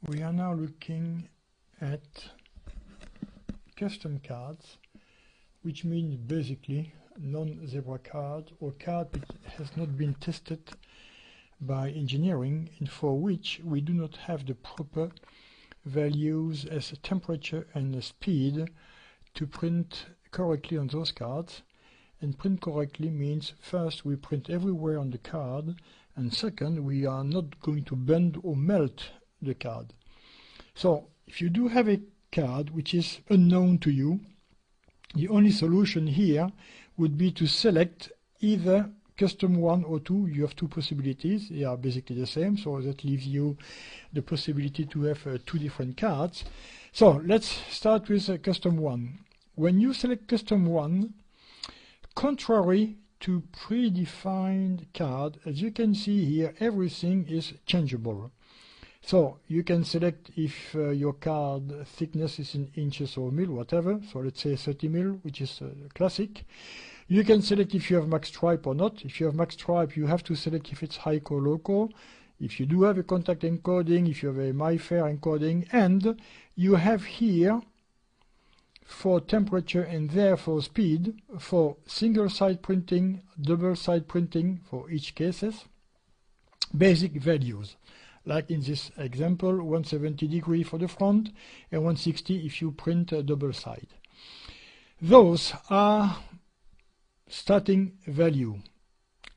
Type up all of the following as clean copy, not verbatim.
We are now looking at custom cards, which means basically non-zebra card or card which has not been tested by engineering and for which we do not have the proper values as a temperature and a speed to print correctly on those cards. And print correctly means first we print everywhere on the card, and second we are not going to bend or melt the card. So if you do have a card which is unknown to you, the only solution here would be to select either custom 1 or 2. You have two possibilities. They are basically the same, so that leaves you the possibility to have two different cards. So let's start with custom 1. When you select custom 1, contrary to predefined card, as you can see here, everything is changeable. So you can select if your card thickness is in inches or mil, whatever. So let's say 30 mil, which is classic. You can select if you have max stripe or not. If you have max stripe, you have to select if it's HICO or LOCO. If you do have a contact encoding, if you have a MyFair encoding, and you have here for temperature and there for speed, for single side printing, double side printing for each cases, basic values. Like in this example, 170 degree for the front and 160 if you print a double side. Those are starting value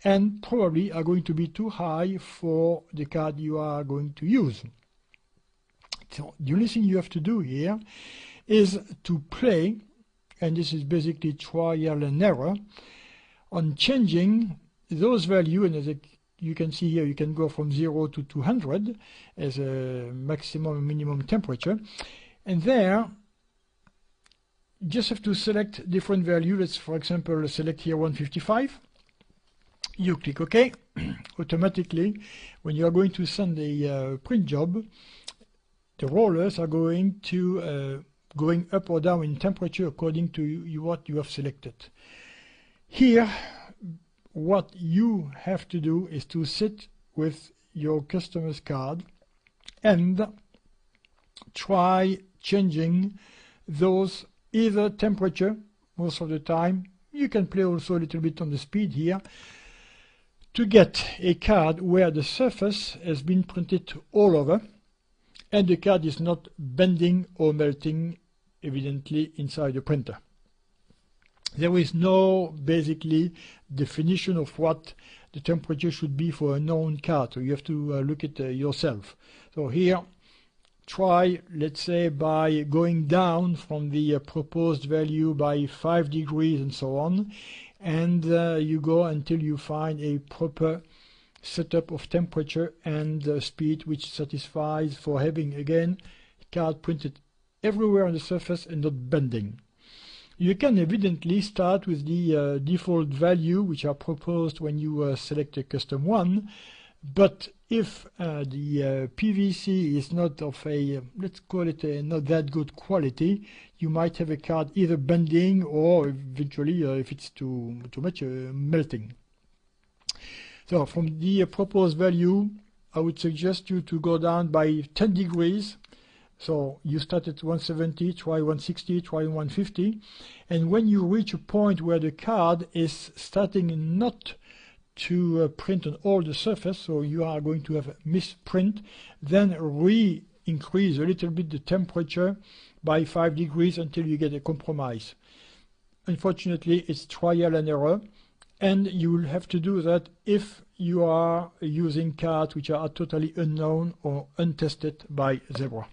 and probably are going to be too high for the card you are going to use. So the only thing you have to do here is to play, and this is basically trial and error, on changing those values. And as you can see here, you can go from 0 to 200 as a maximum and minimum temperature. And there, you just have to select different values. Let's, for example, select here 155. You click OK. Automatically, when you are going to send a print job, the rollers are going to going up or down in temperature according to what you have selected. Here, what you have to do is to sit with your customer's card and try changing those either temperature most of the time. You can play also a little bit on the speed here to get a card where the surface has been printed all over and the card is not bending or melting evidently inside the printer. There is no basically definition of what the temperature should be for a known card, so you have to look at yourself. So here, try, let's say, by going down from the proposed value by 5 degrees and so on, and you go until you find a proper setup of temperature and speed which satisfies for having, again, card printed everywhere on the surface and not bending. You can evidently start with the default value which are proposed when you select a custom 1, but if the PVC is not of a, let's call it a not that good quality, you might have a card either bending or eventually, if it's too much, melting. So from the proposed value, I would suggest you to go down by 10 degrees. So you start at 170, try 160, try 150, and when you reach a point where the card is starting not to print on all the surface, so you are going to have a misprint, then re-increase a little bit the temperature by 5 degrees until you get a compromise. Unfortunately, it's trial and error, and you will have to do that if you are using cards which are totally unknown or untested by Zebra.